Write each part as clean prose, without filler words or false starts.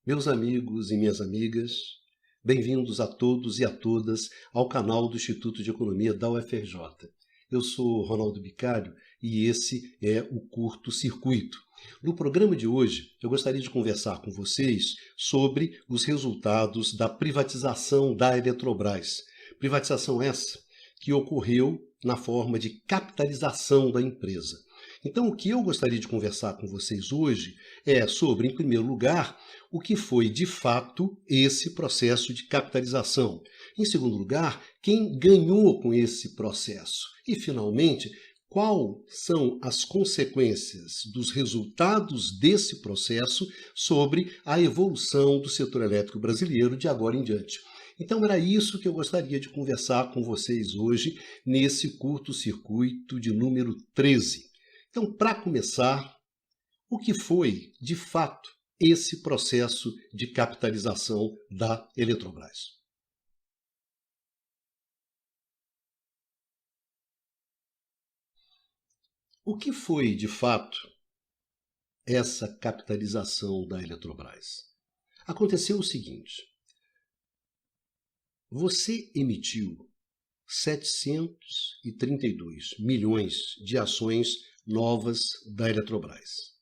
Meus amigos e minhas amigas, bem-vindos a todos e a todas ao canal do Instituto de Economia da UFRJ. Eu sou Ronaldo Bicário e esse é o Curto Circuito. No programa de hoje, eu gostaria de conversar com vocês sobre os resultados da privatização da Eletrobras. Privatização essa que ocorreu na forma de capitalização da empresa. Então, o que eu gostaria de conversar com vocês hoje é sobre, em primeiro lugar, o que foi de fato esse processo de capitalização. Em segundo lugar, quem ganhou com esse processo. E, finalmente, quais são as consequências dos resultados desse processo sobre a evolução do setor elétrico brasileiro de agora em diante. Então, era isso que eu gostaria de conversar com vocês hoje, nesse curto-circuito de número 13. Então, para começar, o que foi, de fato, esse processo de capitalização da Eletrobras? O que foi, de fato, essa capitalização da Eletrobras? Aconteceu o seguinte: você emitiu 732 milhões de ações novas da Eletrobras.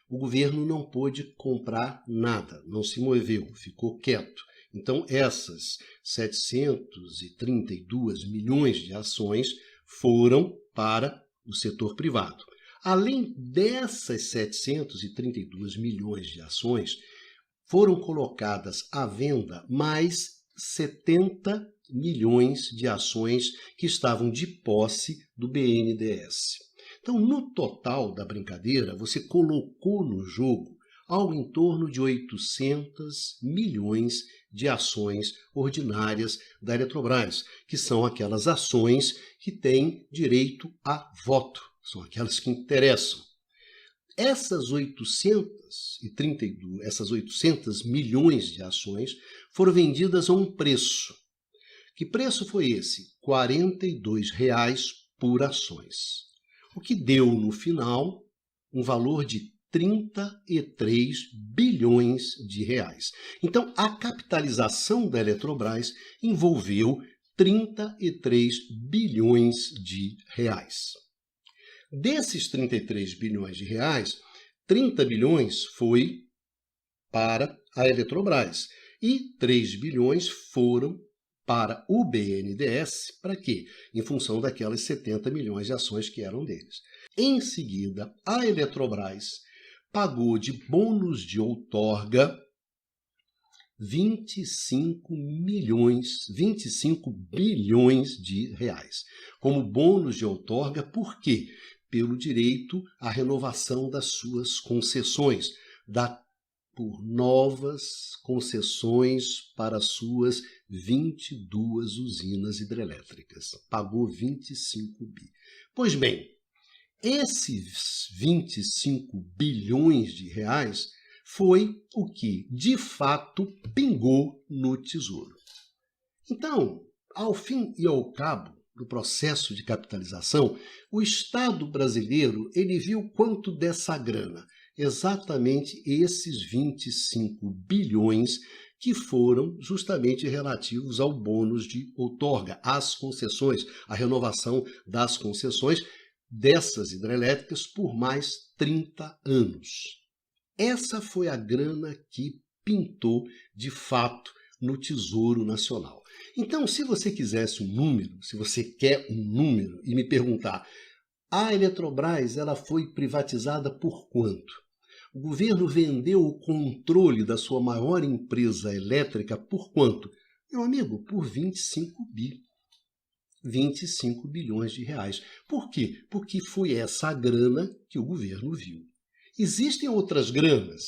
O governo não pôde comprar nada, não se moveu, ficou quieto. Então, essas 732 milhões de ações foram para o setor privado. Além dessas 732 milhões de ações, foram colocadas à venda mais 70 milhões de ações que estavam de posse do BNDES. Então, no total da brincadeira, você colocou no jogo algo em torno de 800 milhões de ações ordinárias da Eletrobras, que são aquelas ações que têm direito a voto, são aquelas que interessam. Essas 800 milhões de ações foram vendidas a um preço. Que preço foi esse? R$ 42 por ações. O que deu, no final, um valor de 33 bilhões de reais. Então, a capitalização da Eletrobras envolveu 33 bilhões de reais. Desses 33 bilhões de reais, 30 bilhões foi para a Eletrobras e 3 bilhões foram para o BNDES, para quê? Em função daquelas 70 milhões de ações que eram deles. Em seguida, a Eletrobras pagou de bônus de outorga 25 bilhões de reais. Como bônus de outorga, por quê? Pelo direito à renovação das suas concessões, por novas concessões para suas 22 usinas hidrelétricas. Pagou 25 bi. Pois bem, esses 25 bilhões de reais foi o que, de fato, pingou no Tesouro. Então, ao fim e ao cabo do processo de capitalização, o Estado brasileiro ele viu quanto dessa grana? Exatamente esses 25 bilhões que foram justamente relativos ao bônus de outorga, às concessões, a renovação das concessões dessas hidrelétricas por mais 30 anos. Essa foi a grana que pintou de fato no Tesouro Nacional. Então, se você quisesse um número, se você quer um número e me perguntar, a Eletrobras ela foi privatizada por quanto? O governo vendeu o controle da sua maior empresa elétrica por quanto? Meu amigo, por 25 bi. 25 bilhões de reais. Por quê? Porque foi essa a grana que o governo viu. Existem outras granas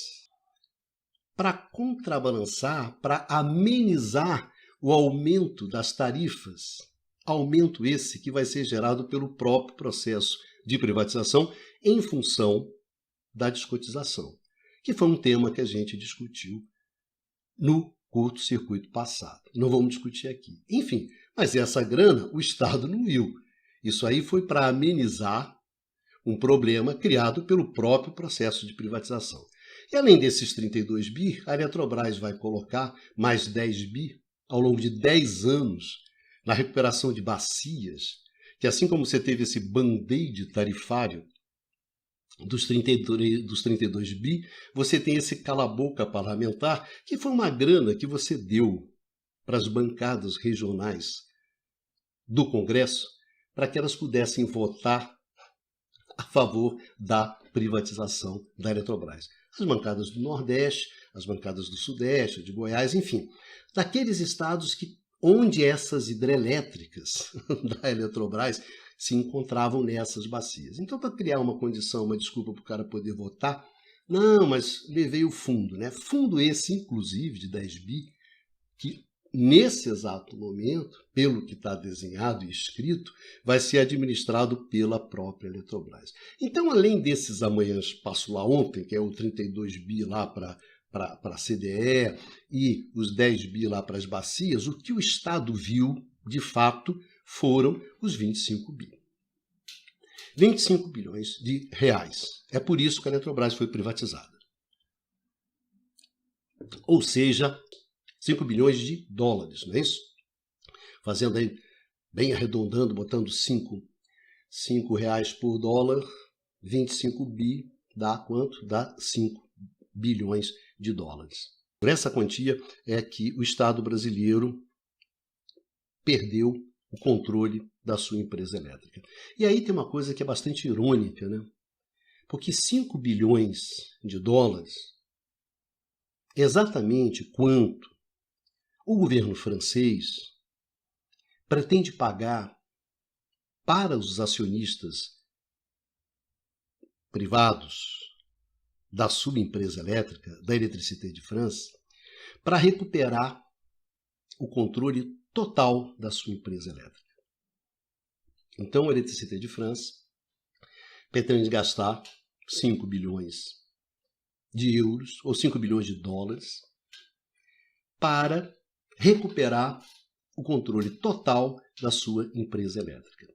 para contrabalançar, para amenizar o aumento das tarifas. Aumento esse que vai ser gerado pelo próprio processo de privatização em função da descotização, que foi um tema que a gente discutiu no curto-circuito passado. Não vamos discutir aqui. Enfim, mas essa grana o Estado não viu. Isso aí foi para amenizar um problema criado pelo próprio processo de privatização. E além desses 32 bi, a Eletrobras vai colocar mais 10 bi ao longo de 10 anos na recuperação de bacias, que assim como você teve esse band-aid tarifário dos 32 bi, você tem esse cala-boca parlamentar, que foi uma grana que você deu para as bancadas regionais do Congresso, para que elas pudessem votar a favor da privatização da Eletrobras. As bancadas do Nordeste, as bancadas do Sudeste, de Goiás, enfim, daqueles estados onde essas hidrelétricas da Eletrobras se encontravam nessas bacias. Então, para criar uma condição, uma desculpa para o cara poder votar, não, mas levei o fundo, né? Fundo esse, inclusive, de 10 bi, que nesse exato momento, pelo que está desenhado e escrito, vai ser administrado pela própria Eletrobras. Então, além desses amanhãs passo lá ontem, que é o 32 bi lá para a CDE e os 10 bi lá para as bacias, o que o Estado viu, de fato, foram os 25 bi. 25 bilhões de reais. É por isso que a Eletrobras foi privatizada. Ou seja, 5 bilhões de dólares, não é isso? Fazendo aí, bem arredondando, botando 5 reais por dólar, 25 bi dá quanto? Dá 5 bilhões de dólares. Por essa quantia é que o Estado brasileiro perdeu o controle da sua empresa elétrica. E aí tem uma coisa que é bastante irônica, né? Porque 5 bilhões de dólares é exatamente quanto o governo francês pretende pagar para os acionistas privados da subempresa elétrica, da Électricité de France, para recuperar o controle total da sua empresa elétrica. Então, a Électricité de France pretende gastar 5 bilhões de euros, ou 5 bilhões de dólares, para recuperar o controle total da sua empresa elétrica.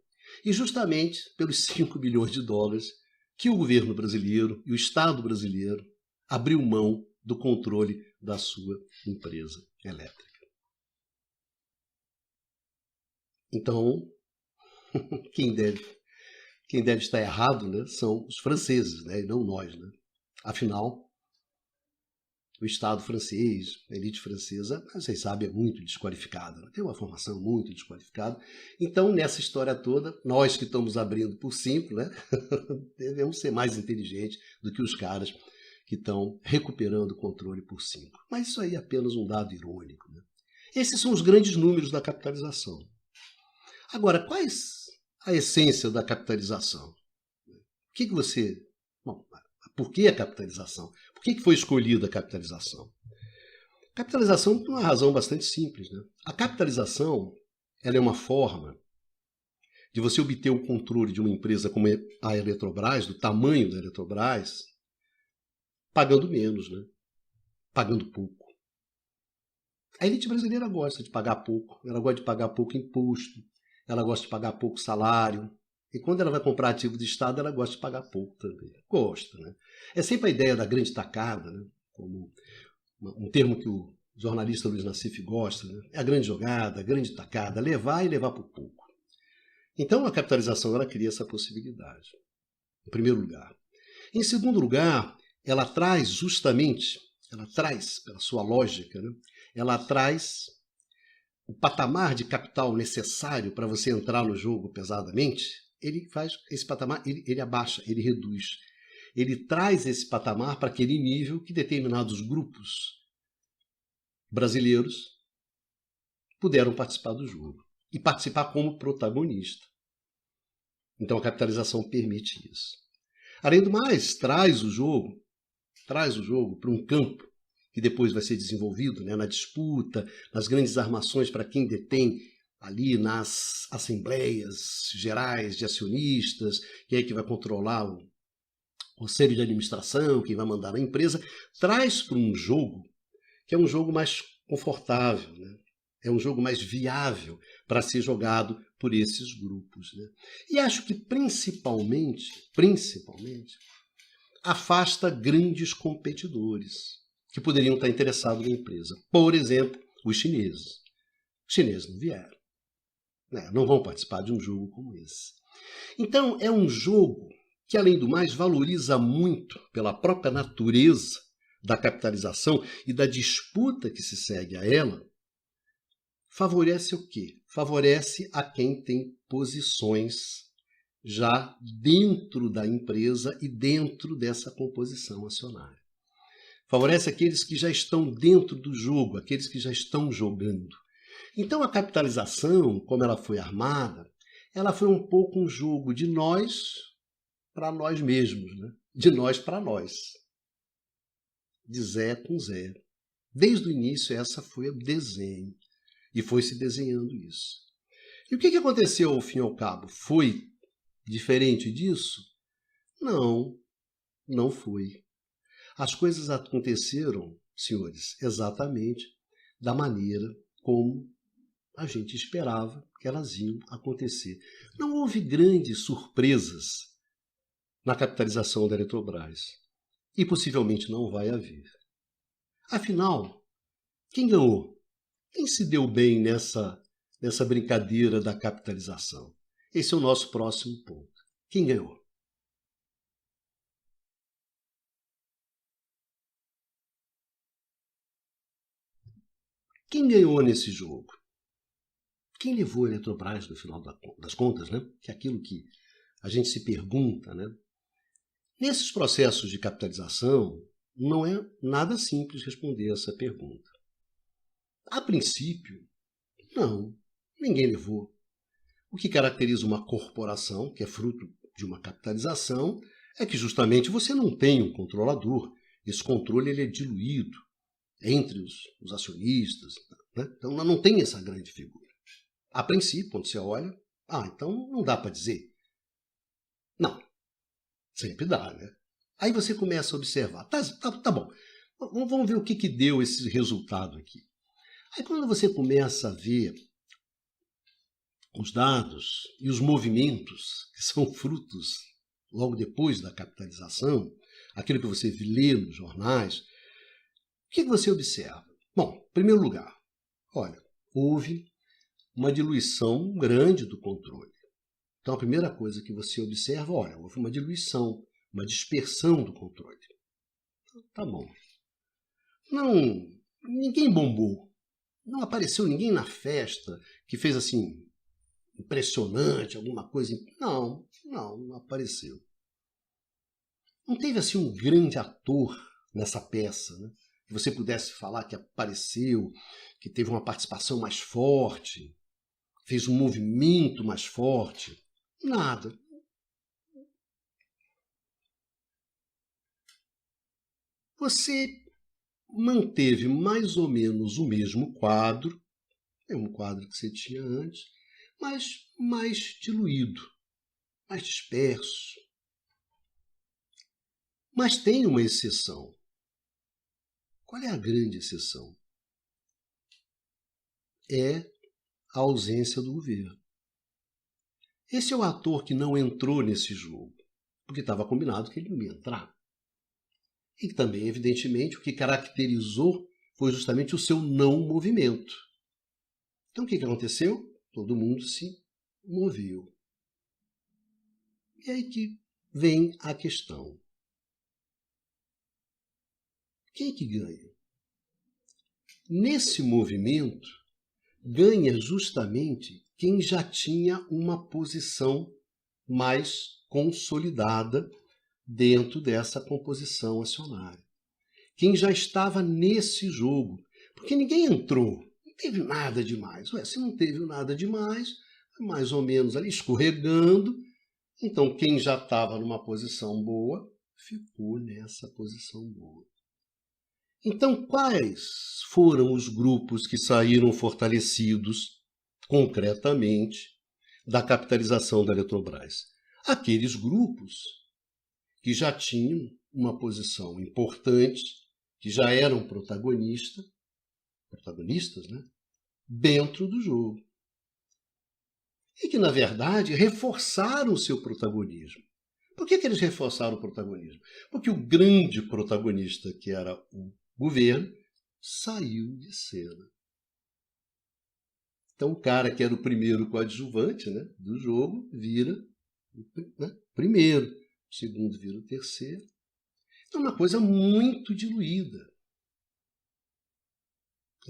E justamente pelos 5 bilhões de dólares que o governo brasileiro e o Estado brasileiro abriu mão do controle da sua empresa elétrica. Então, quem deve estar errado, né, são os franceses, né, e não nós. Né? Afinal, o Estado francês, a elite francesa, vocês sabem, é muito desqualificada, né? Tem uma formação muito desqualificada. Então, nessa história toda, nós que estamos abrindo por 5, né, devemos ser mais inteligentes do que os caras que estão recuperando o controle por 5. Mas isso aí é apenas um dado irônico. Né? Esses são os grandes números da capitalização. Agora, quais a essência da capitalização? O que você... Bom, por que a capitalização? Por que foi escolhida a capitalização? A capitalização tem uma razão bastante simples. Né? A capitalização ela é uma forma de você obter o controle de uma empresa como a Eletrobras, do tamanho da Eletrobras, pagando menos, né? Pagando pouco. A elite brasileira gosta de pagar pouco, ela gosta de pagar pouco imposto, ela gosta de pagar pouco salário. E quando ela vai comprar ativo de Estado, ela gosta de pagar pouco também. Gosta, né? É sempre a ideia da grande tacada, né? Como um termo que o jornalista Luiz Nassif gosta, né? É a grande jogada, a grande tacada, levar e levar por pouco. Então a capitalização ela cria essa possibilidade, em primeiro lugar. Em segundo lugar, ela traz justamente, pela sua lógica, né? Ela traz o patamar de capital necessário para você entrar no jogo pesadamente, ele faz esse patamar, ele abaixa, ele reduz. Ele traz esse patamar para aquele nível que determinados grupos brasileiros puderam participar do jogo. E participar como protagonista. Então a capitalização permite isso. Além do mais, traz o jogo para um campo que depois vai ser desenvolvido, né, na disputa, nas grandes armações para quem detém ali nas assembleias gerais de acionistas, quem é que vai controlar o conselho de administração, quem vai mandar na empresa, traz para um jogo que é um jogo mais confortável, né? É um jogo mais viável para ser jogado por esses grupos. Né? E acho que principalmente, afasta grandes competidores que poderiam estar interessados na empresa. Por exemplo, os chineses. Os chineses não vieram, né? Não vão participar de um jogo como esse. Então, é um jogo que, além do mais, valoriza muito, pela própria natureza da capitalização e da disputa que se segue a ela, favorece o quê? Favorece a quem tem posições já dentro da empresa e dentro dessa composição acionária. Favorece aqueles que já estão dentro do jogo, aqueles que já estão jogando. Então a capitalização, como ela foi armada, ela foi um pouco um jogo de nós para nós mesmos, né? De nós para nós. De Zé com Zé. Desde o início essa foi o desenho. E foi se desenhando isso. E o que aconteceu ao fim e ao cabo? Foi diferente disso? Não, não foi. As coisas aconteceram, senhores, exatamente da maneira como a gente esperava que elas iam acontecer. Não houve grandes surpresas na capitalização da Eletrobras. E possivelmente não vai haver. Afinal, quem ganhou? Quem se deu bem nessa brincadeira da capitalização? Esse é o nosso próximo ponto. Quem ganhou? Quem ganhou nesse jogo? Quem levou a Eletrobras no final das contas, né? Que é aquilo que a gente se pergunta, né? Nesses processos de capitalização, não é nada simples responder essa pergunta. A princípio, não, ninguém levou. O que caracteriza uma corporação, que é fruto de uma capitalização, é que justamente você não tem um controlador. Esse controle ele é diluído entre os acionistas, né? Então não tem essa grande figura. A princípio, quando você olha, então não dá para dizer. Não, sempre dá, né? Aí você começa a observar. Tá bom, vamos ver o que deu esse resultado aqui. Aí quando você começa a ver os dados e os movimentos que são frutos logo depois da capitalização, aquilo que você lê nos jornais, o que você observa? Bom, em primeiro lugar, olha, houve uma diluição grande do controle. Então a primeira coisa que você observa, olha, houve uma diluição, uma dispersão do controle. Tá bom. Ninguém bombou. Não apareceu ninguém na festa que fez assim impressionante, alguma coisa. Não apareceu. Não teve assim um grande ator nessa peça, né? Que você pudesse falar que apareceu, que teve uma participação mais forte, fez um movimento mais forte. Nada. Você manteve mais ou menos o mesmo quadro que você tinha antes, mas mais diluído, mais disperso. Mas tem uma exceção. Qual é a grande exceção? É a ausência do governo. Esse é o ator que não entrou nesse jogo, porque estava combinado que ele não ia entrar. E também, evidentemente, o que caracterizou foi justamente o seu não movimento. Então, o que aconteceu? Todo mundo se moveu. E aí que vem a questão. Quem é que ganha? Nesse movimento, ganha justamente quem já tinha uma posição mais consolidada dentro dessa composição acionária. Quem já estava nesse jogo. Porque ninguém entrou, não teve nada demais. Se não teve nada demais, mais ou menos ali escorregando, então quem já estava numa posição boa, ficou nessa posição boa. Então, quais foram os grupos que saíram fortalecidos, concretamente, da capitalização da Eletrobras? Aqueles grupos que já tinham uma posição importante, que já eram protagonistas, né, dentro do jogo. E que, na verdade, reforçaram o seu protagonismo. Por que eles reforçaram o protagonismo? Porque o grande protagonista, que era o governo, saiu de cena. Então o cara que era o primeiro coadjuvante, né, do jogo vira, né, primeiro, o segundo vira o terceiro. É uma coisa muito diluída.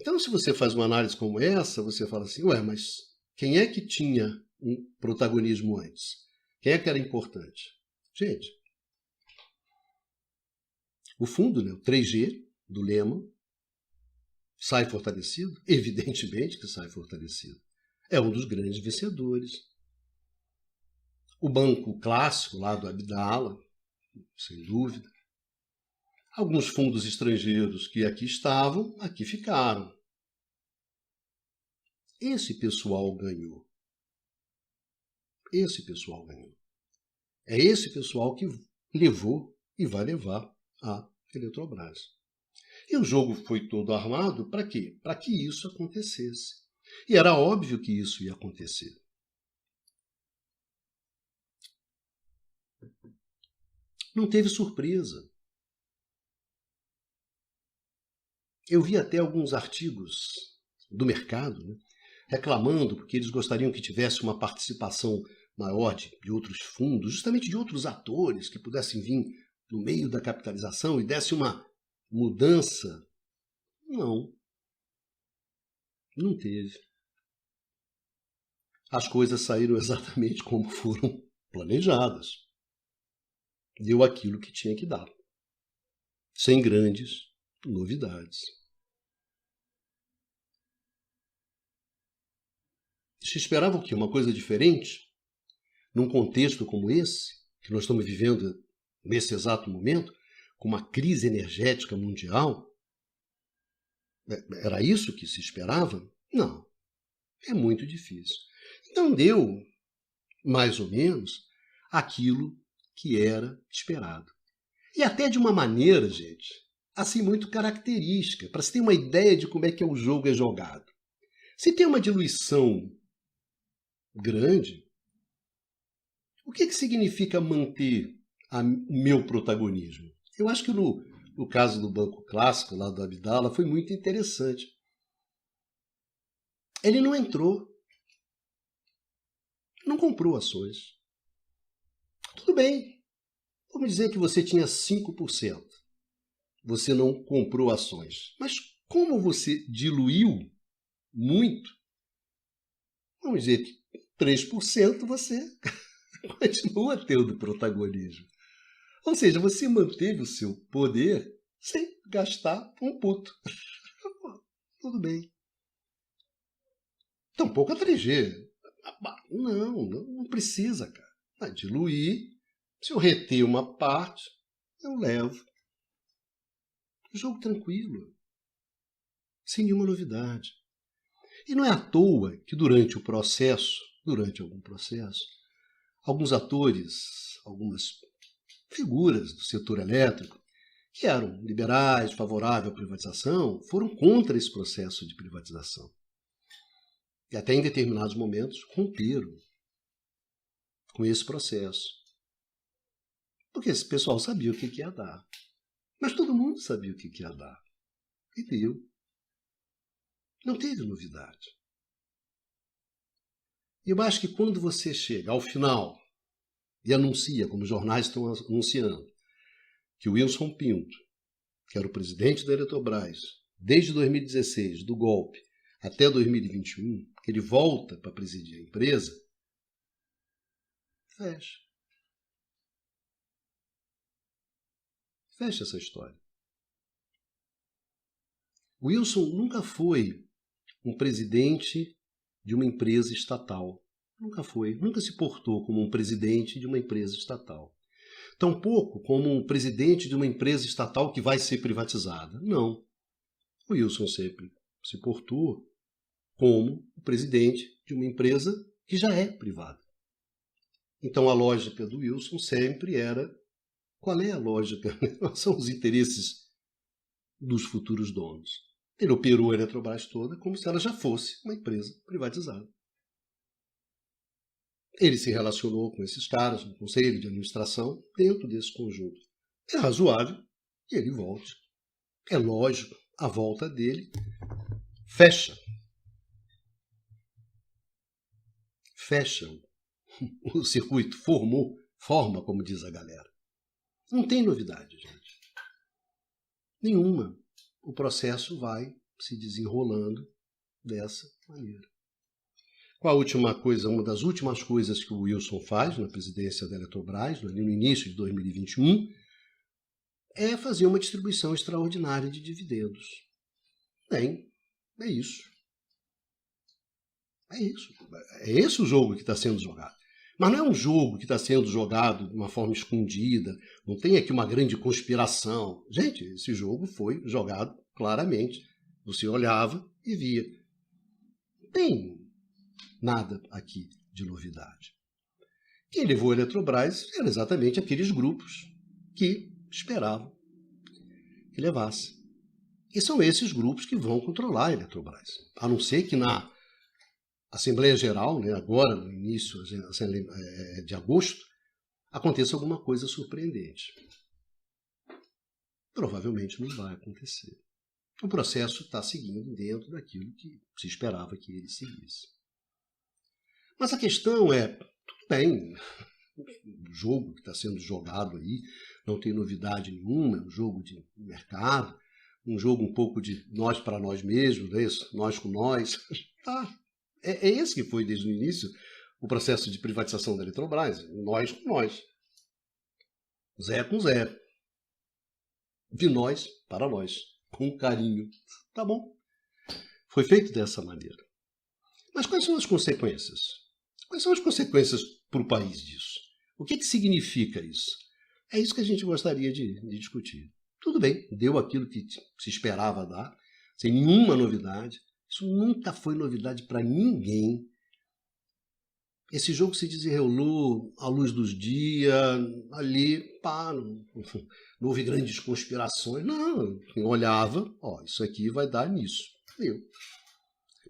Então, se você faz uma análise como essa, você fala assim, ué, mas quem é que tinha um protagonismo antes? Quem é que era importante? Gente, o fundo, né, o 3G do Lehman, sai fortalecido? Evidentemente que sai fortalecido. É um dos grandes vencedores. O banco clássico lá do Abdala, sem dúvida. Alguns fundos estrangeiros que aqui estavam, aqui ficaram. Esse pessoal ganhou. Esse pessoal ganhou. É esse pessoal que levou e vai levar a Eletrobras. E o jogo foi todo armado para quê? Para que isso acontecesse. E era óbvio que isso ia acontecer. Não teve surpresa. Eu vi até alguns artigos do mercado, né, reclamando porque eles gostariam que tivesse uma participação maior de outros fundos, justamente de outros atores que pudessem vir no meio da capitalização e desse uma mudança. Não. Não teve. As coisas saíram exatamente como foram planejadas. Deu aquilo que tinha que dar. Sem grandes novidades. Se esperava o quê? Uma coisa diferente? Num contexto como esse, que nós estamos vivendo nesse exato momento, com uma crise energética mundial? Era isso que se esperava? Não. É muito difícil. Então deu, mais ou menos, aquilo que era esperado. E até de uma maneira, gente, assim muito característica, para se ter uma ideia de como é que o jogo é jogado. Se tem uma diluição grande, o que significa manter o meu protagonismo? Eu acho que no caso do Banco Clássico, lá do Abdala, foi muito interessante. Ele não entrou, não comprou ações. Tudo bem, vamos dizer que você tinha 5%. Você não comprou ações. Mas como você diluiu muito, vamos dizer que 3% você continua tendo protagonismo. Ou seja, você manteve o seu poder sem gastar um puto. Tudo bem. Tampouco a 3G. Não precisa, cara. Vai diluir. Se eu reter uma parte, eu levo. Jogo tranquilo. Sem nenhuma novidade. E não é à toa que durante algum processo, alguns atores, algumas figuras do setor elétrico, que eram liberais, favoráveis à privatização, foram contra esse processo de privatização. E até em determinados momentos romperam com esse processo. Porque esse pessoal sabia o que ia dar. Mas todo mundo sabia o que ia dar. E deu. Não teve novidade. E eu acho que quando você chega ao final e anuncia, como os jornais estão anunciando, que o Wilson Pinto, que era o presidente da Eletrobras, desde 2016, do golpe, até 2021, que ele volta para presidir a empresa, fecha. Fecha essa história. O Wilson nunca foi um presidente de uma empresa estatal. Nunca foi. Nunca se portou como um presidente de uma empresa estatal. Tampouco como um presidente de uma empresa estatal que vai ser privatizada. Não. O Wilson sempre se portou como o presidente de uma empresa que já é privada. Então a lógica do Wilson sempre era: qual é a lógica? Quais são os interesses dos futuros donos? Ele operou a Eletrobras toda como se ela já fosse uma empresa privatizada. Ele se relacionou com esses caras no conselho de administração dentro desse conjunto. É razoável que ele volte. É lógico, a volta dele fecha o circuito, forma, como diz a galera. Não tem novidade, gente. Nenhuma. O processo vai se desenrolando dessa maneira. Qual a última coisa, uma das últimas coisas que o Wilson faz na presidência da Eletrobras, ali no início de 2021, é fazer uma distribuição extraordinária de dividendos. É isso. É isso. É esse o jogo que está sendo jogado. Mas não é um jogo que está sendo jogado de uma forma escondida, não tem aqui uma grande conspiração. Gente, esse jogo foi jogado claramente. Você olhava e via. Não tem nada aqui de novidade. Quem levou a Eletrobras eram exatamente aqueles grupos que esperavam que levasse. E são esses grupos que vão controlar a Eletrobras. A não ser que na Assembleia Geral, né, agora no início de agosto, aconteça alguma coisa surpreendente. Provavelmente não vai acontecer. O processo está seguindo dentro daquilo que se esperava que ele seguisse. Mas a questão é, tudo bem, o jogo que está sendo jogado aí não tem novidade nenhuma, é um jogo de mercado, um jogo um pouco de nós para nós mesmos, não é isso? Nós com nós. Tá. É esse que foi desde o início o processo de privatização da Eletrobras, nós com nós. Zé com Zé. De nós para nós, com carinho. Tá bom? Foi feito dessa maneira. Mas quais são as consequências? Quais são as consequências para o país disso? O que significa isso? É isso que a gente gostaria de discutir. Tudo bem, deu aquilo que se esperava dar, sem nenhuma novidade. Isso nunca foi novidade para ninguém. Esse jogo se desenrolou à luz dos dias, ali, pá, não houve grandes conspirações. Não, quem olhava, ó, isso aqui vai dar nisso. Deu.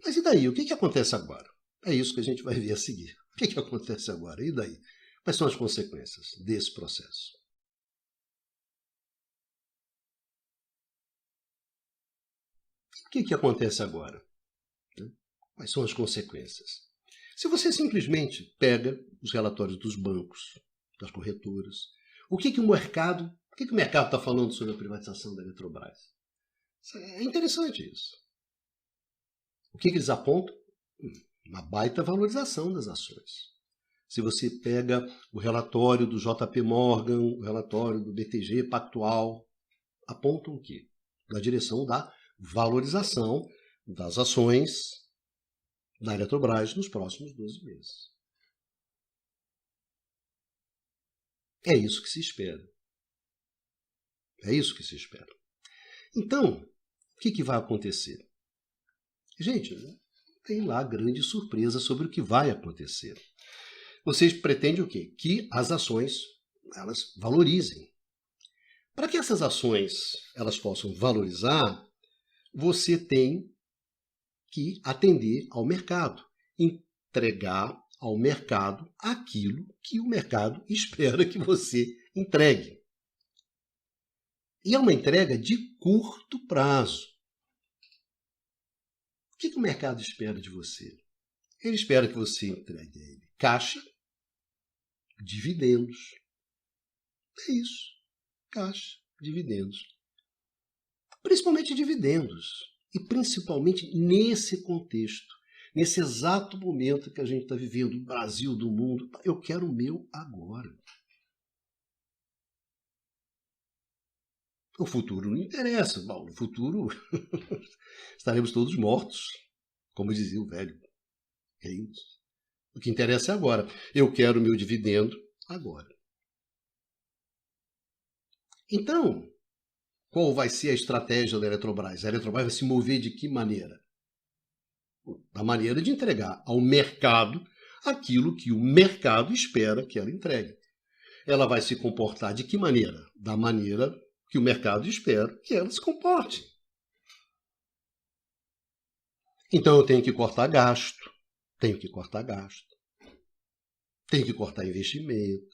Mas e daí? O que acontece agora? É isso que a gente vai ver a seguir. O que acontece agora? E daí? Quais são as consequências desse processo? O que acontece agora? Quais são as consequências? Se você simplesmente pega os relatórios dos bancos, das corretoras, o que o mercado está falando sobre a privatização da Eletrobras? É interessante isso. O que eles apontam? Uma baita valorização das ações. Se você pega o relatório do JP Morgan, o relatório do BTG Pactual, apontam o quê? Na direção da valorização das ações da Eletrobras nos próximos 12 meses. É isso que se espera. É isso que se espera. Então, o que vai acontecer? Gente, tem lá grande surpresa sobre o que vai acontecer. Vocês pretendem o quê? Que as ações elas valorizem. Para que essas ações elas possam valorizar, você tem que atender ao mercado, entregar ao mercado aquilo que o mercado espera que você entregue. E é uma entrega de curto prazo. O que o mercado espera de você? Ele espera que você entregue a ele caixa, dividendos. É isso. Caixa, dividendos. Principalmente dividendos. E principalmente nesse contexto, nesse exato momento que a gente está vivendo, do Brasil, do mundo. Eu quero o meu agora. O futuro não interessa. Bom, no futuro estaremos todos mortos, como dizia o velho. É isso. O que interessa é agora. Eu quero o meu dividendo agora. Então, qual vai ser a estratégia da Eletrobras? A Eletrobras vai se mover de que maneira? Da maneira de entregar ao mercado aquilo que o mercado espera que ela entregue. Ela vai se comportar de que maneira? Da maneira que o mercado espera que ela se comporte. Então eu tenho que cortar gasto. tem que cortar investimento.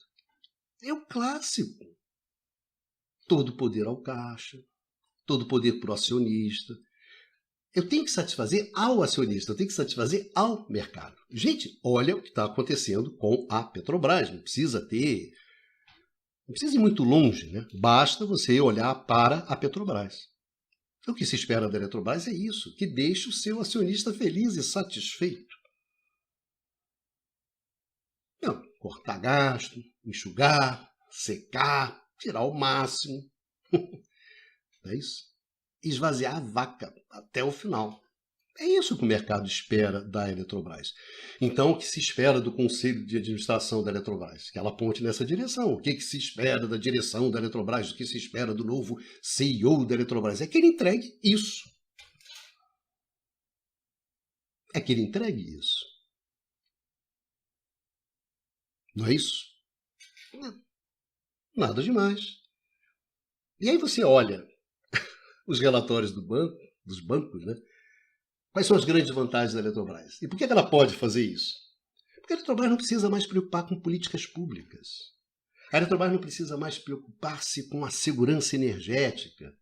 É o clássico. Todo poder ao caixa, todo poder para o acionista. Eu tenho que satisfazer ao acionista, eu tenho que satisfazer ao mercado. Gente, olha o que está acontecendo com a Petrobras. Não precisa ir muito longe, né? Basta você olhar para a Petrobras. O que se espera da Eletrobras é isso, que deixe o seu acionista feliz e satisfeito. Não, cortar gasto, enxugar, secar, tirar o máximo. Não é isso? Esvaziar a vaca até o final. É isso que o mercado espera da Eletrobras. Então, o que se espera do Conselho de Administração da Eletrobras? Que ela aponte nessa direção. O que se espera da direção da Eletrobras? O que se espera do novo CEO da Eletrobras? É que ele entregue isso. É que ele entregue isso. Não é isso? Não. Nada demais. E aí você olha os relatórios dos bancos, né? Quais são as grandes vantagens da Eletrobras? E por que ela pode fazer isso? Porque a Eletrobras não precisa mais preocupar com políticas públicas. A Eletrobras não precisa mais preocupar-se com a segurança energética,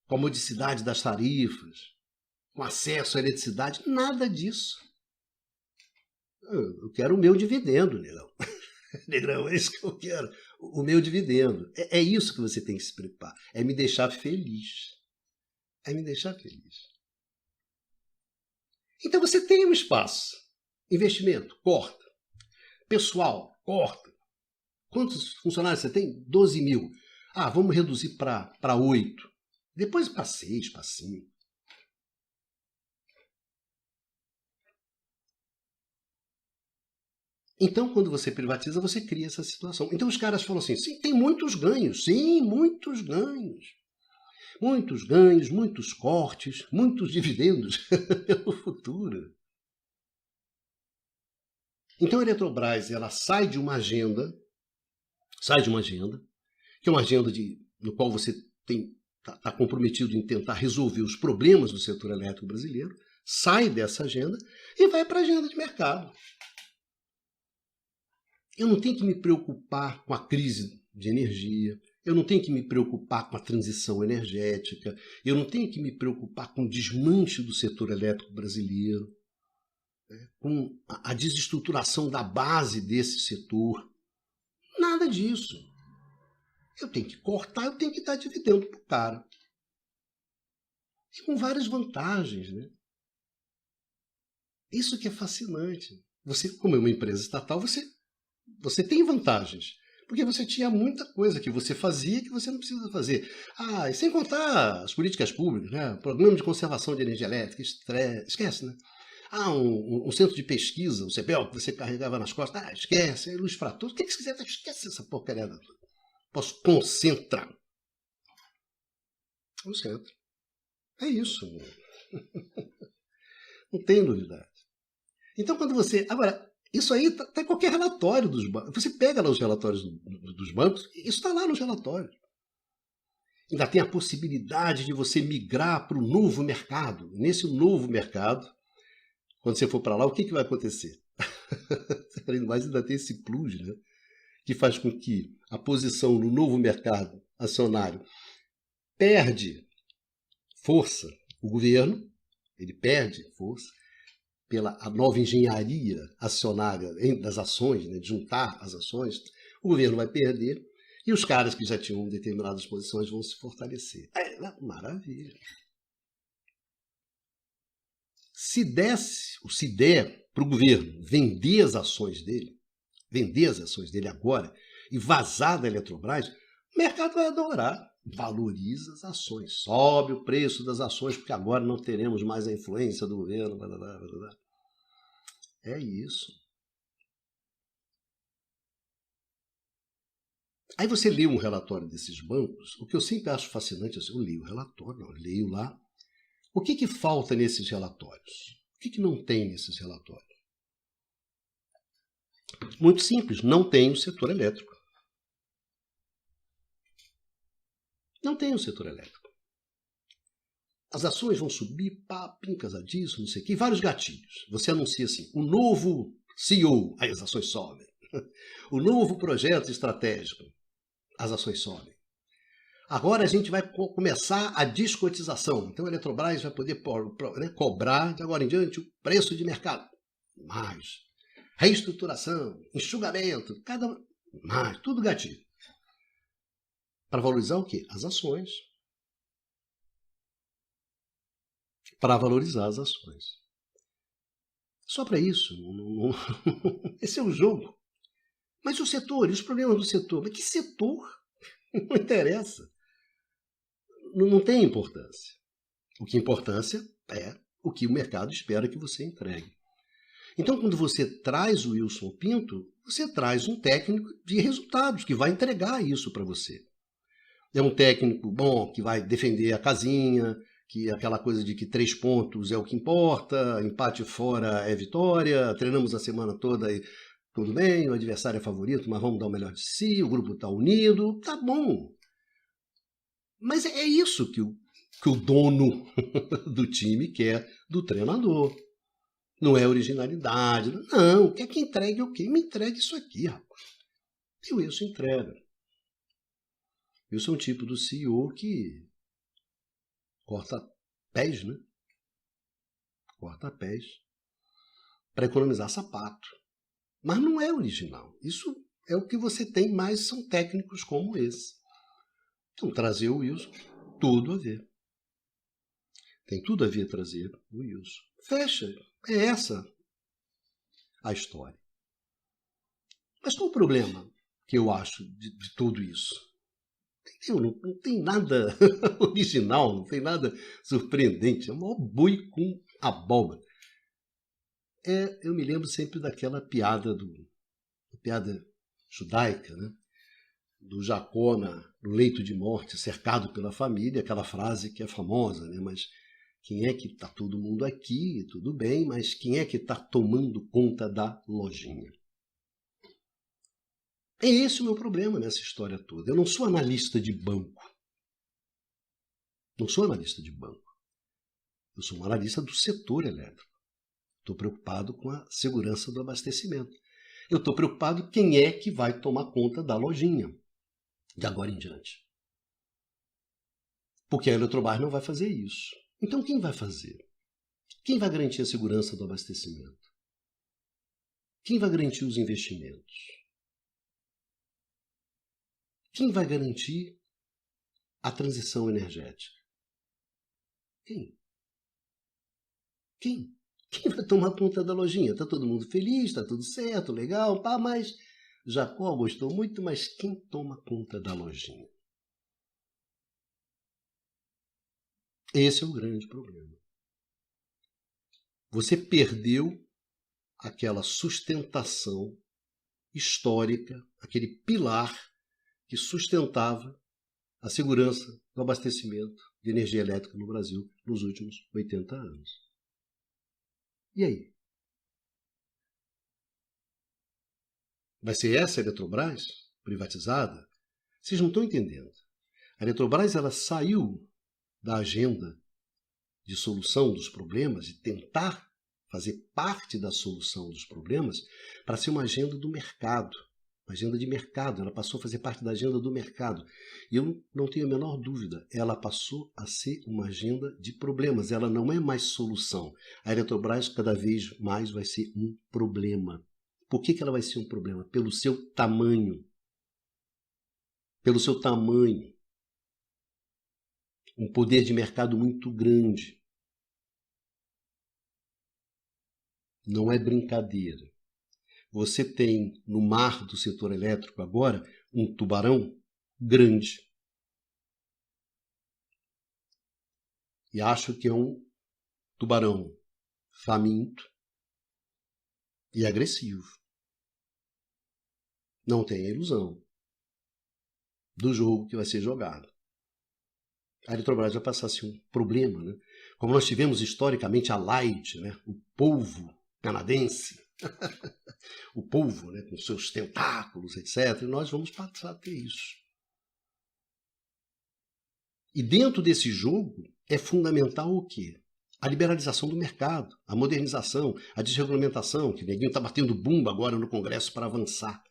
com a modicidade das tarifas, com acesso à eletricidade. Nada disso. Eu quero o meu dividendo, Negrão. Negrão, é isso que eu quero. O meu dividendo. É isso que você tem que se preocupar. É me deixar feliz. É me deixar feliz. Então você tem um espaço. Investimento, corta. Pessoal, corta. Quantos funcionários você tem? 12 mil. Ah, vamos reduzir para 8. Depois para 6, para 5. Então, quando você privatiza, você cria essa situação. Então os caras falam assim, sim, tem muitos ganhos. Sim, muitos ganhos. Muitos ganhos, muitos cortes, muitos dividendos pelo futuro. Então a Eletrobras, ela sai de uma agenda, que é uma agenda no qual você está comprometido em tentar resolver os problemas do setor elétrico brasileiro, sai dessa agenda e vai para a agenda de mercado. Eu não tenho que me preocupar com a crise de energia, eu não tenho que me preocupar com a transição energética, eu não tenho que me preocupar com o desmanche do setor elétrico brasileiro, né, com a desestruturação da base desse setor. Nada disso. Eu tenho que cortar, eu tenho que dar dividendo para o cara. E com várias vantagens, né? Isso que é fascinante. Você, como é uma empresa estatal, você tem vantagens. Porque você tinha muita coisa que você fazia que você não precisa fazer. Ah, e sem contar as políticas públicas, né? Programa de conservação de energia elétrica, esquece, né? Ah, um centro de pesquisa, o CEPEL, que você carregava nas costas. Ah, esquece, é luz para todos. O que você quiser, esquece essa porcaria. Posso concentrar. Concentra. É isso. Não tem novidade. Então, quando você... Agora, isso aí está em qualquer relatório dos bancos. Você pega lá os relatórios dos bancos, isso está lá nos relatórios. Ainda tem a possibilidade de você migrar para o novo mercado. Nesse novo mercado, quando você for para lá, o que vai acontecer? Mas ainda tem esse plus, né? Que faz com que a posição no novo mercado acionário perde força. O governo, ele perde força pela a nova engenharia acionária das ações, né, de juntar as ações. O governo vai perder e os caras que já tinham determinadas posições vão se fortalecer. Maravilha. Se der para o governo vender as ações dele agora e vazar da Eletrobras, o mercado vai adorar. Valoriza as ações, sobe o preço das ações, porque agora não teremos mais a influência do governo. Blá, blá, blá, blá. É isso. Aí você lê um relatório desses bancos, o que eu sempre acho fascinante, eu leio o relatório, eu leio lá. O que falta nesses relatórios? O que não tem nesses relatórios? Muito simples, não tem o setor elétrico. Não tem o setor elétrico. As ações vão subir, pincas disso, não sei o quê, vários gatilhos. Você anuncia assim, o novo CEO, aí as ações sobem. O novo projeto estratégico, as ações sobem. Agora a gente vai começar a descotização. Então a Eletrobras vai poder cobrar, de agora em diante, o preço de mercado. Mais. Reestruturação, enxugamento, mais, tudo gatilho. Para valorizar o quê? As ações. Para valorizar as ações. Só para isso. Esse é o jogo. Mas o setor, e os problemas do setor? Mas que setor? Não interessa. Não tem importância. O que importância é o que o mercado espera que você entregue. Então, quando você traz o Wilson Pinto, você traz um técnico de resultados que vai entregar isso para você. É um técnico bom que vai defender a casinha, que é aquela coisa de que 3 pontos é o que importa, empate fora é vitória, treinamos a semana toda e tudo bem, o adversário é favorito, mas vamos dar o melhor de si, o grupo está unido, tá bom. Mas é isso que o dono do time quer do treinador. Não é originalidade. Não, quer que entregue o quê? Me entregue isso aqui, rapaz. E o Wilson entrega. Wilson é um tipo do CEO que corta pés, né? Corta pés para economizar sapato. Mas não é original. Isso é o que você tem, mais são técnicos como esse. Então, trazer o Wilson, tudo a ver. Tem tudo a ver trazer o Wilson. Fecha. É essa a história. Mas qual o problema que eu acho de tudo isso? Não tem nada original, não tem nada surpreendente. É o maior boi com abóbora. Eu me lembro sempre daquela piada piada judaica, né? Do Jacó no leito de morte, cercado pela família, aquela frase que é famosa, né? Mas quem é que está todo mundo aqui? Tudo bem, mas quem é que está tomando conta da lojinha? É esse o meu problema nessa história toda. Eu não sou analista de banco. Não sou analista de banco. Eu sou um analista do setor elétrico. Estou preocupado com a segurança do abastecimento. Eu estou preocupado quem é que vai tomar conta da lojinha de agora em diante. Porque a Eletrobras não vai fazer isso. Então quem vai fazer? Quem vai garantir a segurança do abastecimento? Quem vai garantir os investimentos? Quem vai garantir a transição energética? Quem? Quem? Quem vai tomar conta da lojinha? Está todo mundo feliz, está tudo certo, legal, pá, mas Jacó gostou muito, mas quem toma conta da lojinha? Esse é o grande problema. Você perdeu aquela sustentação histórica, aquele pilar que sustentava a segurança do abastecimento de energia elétrica no Brasil nos últimos 80 anos. E aí? Vai ser essa a Eletrobras privatizada? Vocês não estão entendendo. A Eletrobras ela saiu da agenda de solução dos problemas e tentar fazer parte da solução dos problemas para ser uma agenda do mercado. Uma agenda de mercado, ela passou a fazer parte da agenda do mercado. E eu não tenho a menor dúvida, ela passou a ser uma agenda de problemas, ela não é mais solução. A Eletrobras cada vez mais vai ser um problema. Por que ela vai ser um problema? Pelo seu tamanho. Pelo seu tamanho. Um poder de mercado muito grande. Não é brincadeira. Você tem no mar do setor elétrico agora um tubarão grande. E acho que é um tubarão faminto e agressivo. Não tenha ilusão do jogo que vai ser jogado. A Eletrobras vai passar a ser um problema, né? Como nós tivemos historicamente a Light, né? O polvo canadense, o polvo, né? Com seus tentáculos, etc. E nós vamos passar a ter isso. E dentro desse jogo é fundamental o quê? a liberalização do mercado, a modernização, a desregulamentação, que ninguém está batendo bumba agora no Congresso para avançar.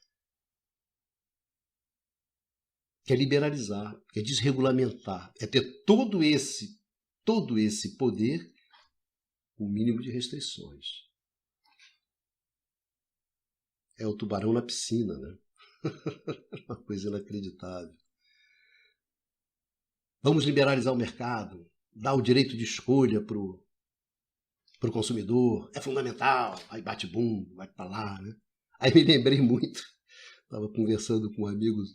Que é liberalizar, que é desregulamentar, é ter todo esse poder com o mínimo de restrições. É o tubarão na piscina, né? Uma coisa inacreditável. Vamos liberalizar o mercado, dar o direito de escolha para o consumidor, é fundamental, aí bate bum, vai para lá, né? Aí me lembrei muito, estava conversando com amigos,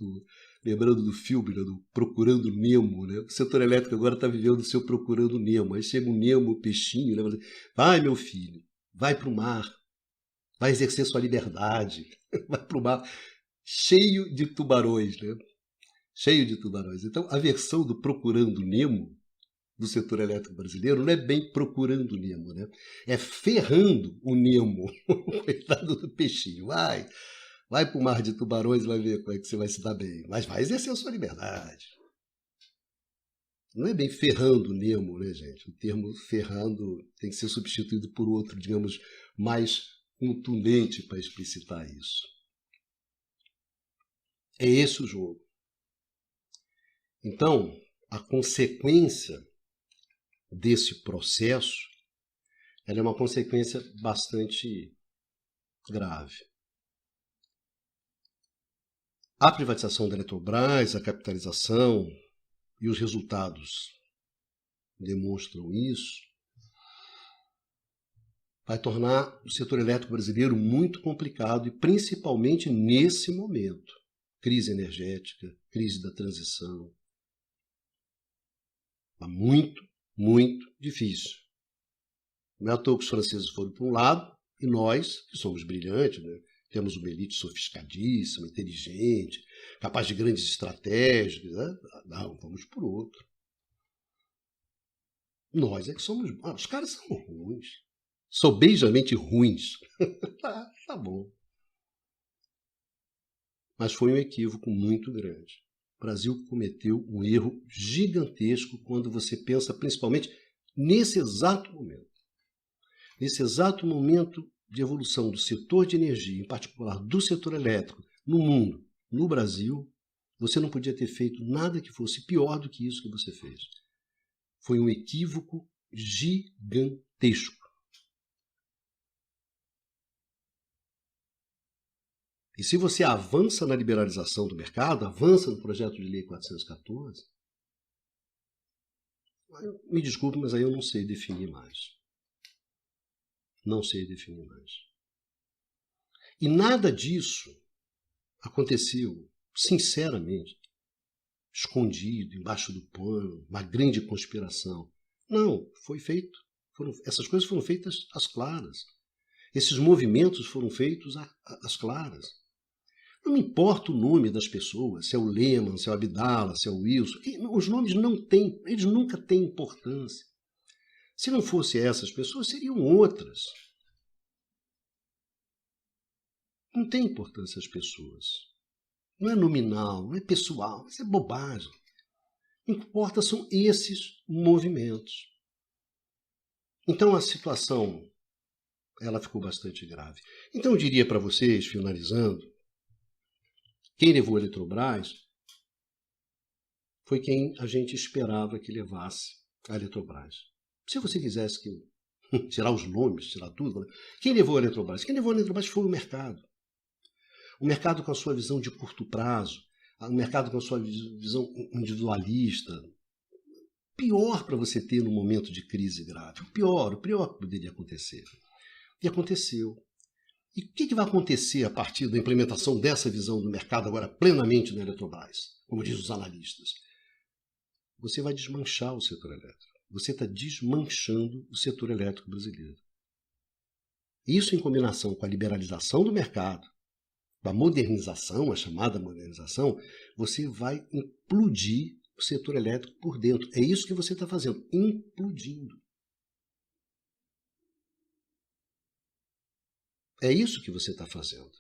lembrando do filme, né, do Procurando Nemo, né? O setor elétrico agora está vivendo o seu Procurando Nemo, aí chega um Nemo, o peixinho, né? Vai meu filho, vai para o mar, vai exercer sua liberdade, vai para o mar cheio de tubarões, né? Cheio de tubarões. Então, a versão do Procurando Nemo do setor elétrico brasileiro não é bem procurando o Nemo, né? É ferrando o Nemo, coitado do peixinho. Vai para o mar de tubarões e vai ver como é que você vai se dar bem. Mas vai exercer a sua liberdade. Não é bem ferrando o Nemo, né, gente? O termo ferrando tem que ser substituído por outro, digamos, mais contundente para explicitar isso. É esse o jogo. Então, a consequência desse processo, ela é uma consequência bastante grave. A privatização da Eletrobras, a capitalização e os resultados demonstram isso, vai tornar o setor elétrico brasileiro muito complicado e principalmente nesse momento. Crise energética, crise da transição. Está muito difícil. Não é à toa que os franceses foram para um lado e nós, que somos brilhantes, né? Temos uma elite sofisticadíssima, inteligente, capaz de grandes estratégias, né? Não, vamos por outro. Nós é que somos... os caras são ruins. Sobejamente ruins. Tá bom. Mas foi um equívoco muito grande. O Brasil cometeu um erro gigantesco quando você pensa principalmente nesse exato momento. Nesse exato momento de evolução do setor de energia, em particular do setor elétrico, no mundo, no Brasil, você não podia ter feito nada que fosse pior do que isso que você fez. Foi um equívoco gigantesco. E se você avança na liberalização do mercado, avança no projeto de lei 414, me desculpe, mas aí eu não sei definir mais. Não sei definir mais. E nada disso aconteceu, sinceramente, escondido, embaixo do pano, uma grande conspiração. Não, foi feito. Essas coisas foram feitas às claras. Esses movimentos foram feitos às claras. Não me importa o nome das pessoas, se é o Lehman, se é o Abdala, se é o Wilson. Os nomes não têm, eles nunca têm importância. Se não fossem essas pessoas, seriam outras. Não tem importância as pessoas. Não é nominal, não é pessoal, isso é bobagem. O que importa são esses movimentos. Então a situação ela ficou bastante grave. Então eu diria para vocês, finalizando, quem levou a Eletrobras foi quem a gente esperava que levasse a Eletrobras. Se você quisesse que eu tirar os nomes, tirar tudo, quem levou a Eletrobras? Quem levou a Eletrobras foi o mercado. O mercado com a sua visão de curto prazo, o mercado com a sua visão individualista. Pior para você ter num momento de crise grave. O pior que poderia acontecer. E aconteceu. E o que vai acontecer a partir da implementação dessa visão do mercado agora plenamente na Eletrobras? Como dizem os analistas. Você vai desmanchar o setor elétrico. Você está desmanchando o setor elétrico brasileiro. Isso em combinação com a liberalização do mercado, com a modernização, a chamada modernização, você vai implodir o setor elétrico por dentro. É isso que você está fazendo, implodindo. É isso que você está fazendo.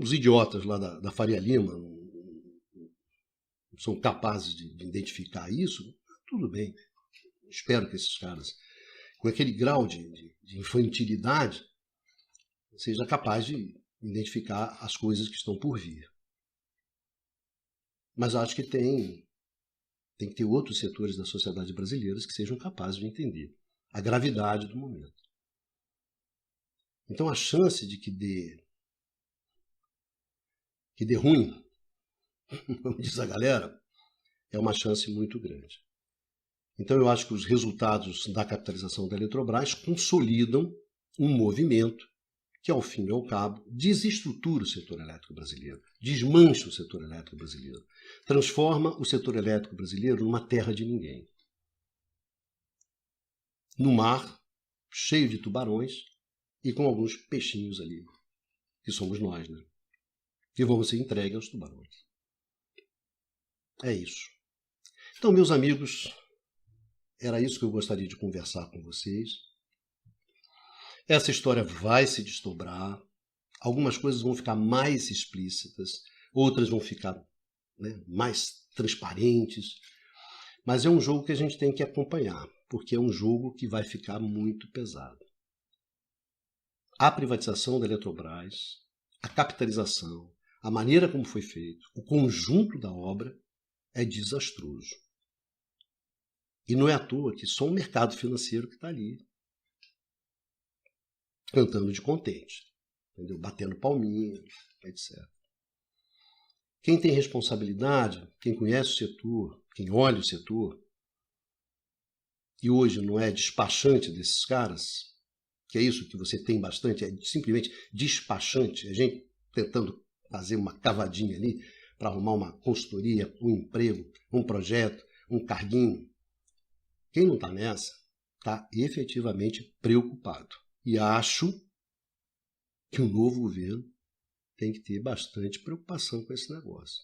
Os idiotas lá da Faria Lima não são capazes de identificar isso, tudo bem. espero que esses caras, com aquele grau de infantilidade, seja capaz de identificar as coisas que estão por vir. Mas acho que tem que ter outros setores da sociedade brasileira que sejam capazes de entender a gravidade do momento. Então a chance de que dê ruim, como diz a galera, é uma chance muito grande. Então eu acho que os resultados da capitalização da Eletrobras consolidam um movimento que, ao fim e ao cabo, desestrutura o setor elétrico brasileiro, desmancha o setor elétrico brasileiro, transforma o setor elétrico brasileiro numa terra de ninguém. No mar, cheio de tubarões e com alguns peixinhos ali, que somos nós, né? Que vamos ser entregues aos tubarões. É isso. Então, meus amigos, era isso que eu gostaria de conversar com vocês. Essa história vai se desdobrar, algumas coisas vão ficar mais explícitas, outras vão ficar, né, mais transparentes, mas é um jogo que a gente tem que acompanhar, porque é um jogo que vai ficar muito pesado. A privatização da Eletrobras, a capitalização, a maneira como foi feito, o conjunto da obra é desastroso. E não é à toa que só o mercado financeiro que está ali cantando de contente, entendeu? Batendo palminha, etc. Quem tem responsabilidade, quem conhece o setor, quem olha o setor, e hoje não é despachante desses caras, que é isso que você tem bastante, é simplesmente despachante, a gente tentando fazer uma cavadinha ali para arrumar uma consultoria, um emprego, um projeto, um carguinho. Quem não está nessa está efetivamente preocupado. E acho que o novo governo tem que ter bastante preocupação com esse negócio.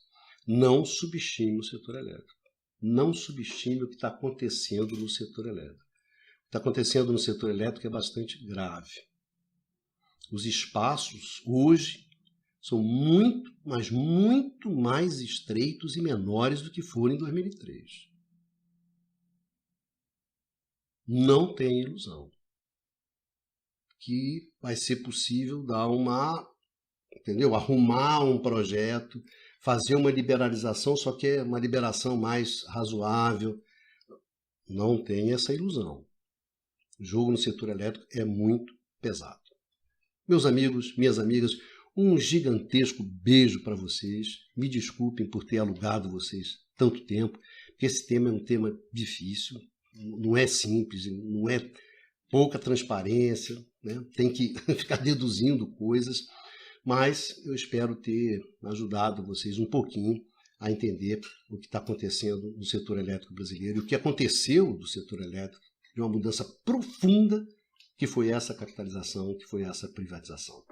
Não subestime o setor elétrico. Não subestime o que está acontecendo no setor elétrico. O que está acontecendo no setor elétrico é bastante grave. Os espaços hoje são muito, mas muito mais estreitos e menores do que foram em 2003. Não tem ilusão que vai ser possível dar arrumar um projeto, fazer uma liberalização, só que é uma liberação mais razoável. Não tem essa ilusão. O jogo no setor elétrico é muito pesado. Meus amigos, minhas amigas, um gigantesco beijo para vocês. Me desculpem por ter alugado vocês tanto tempo, porque esse tema é um tema difícil, não é simples, não é pouca transparência, né? Tem que ficar deduzindo coisas, mas eu espero ter ajudado vocês um pouquinho a entender o que está acontecendo no setor elétrico brasileiro e o que aconteceu do setor elétrico, de uma mudança profunda que foi essa capitalização, que foi essa privatização.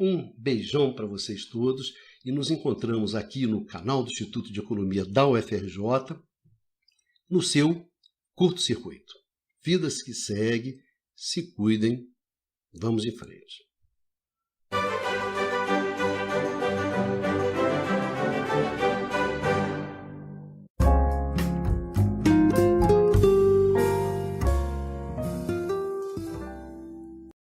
Um beijão para vocês todos e nos encontramos aqui no canal do Instituto de Economia da UFRJ, no seu curto-circuito. Vidas que seguem, se cuidem, vamos em frente.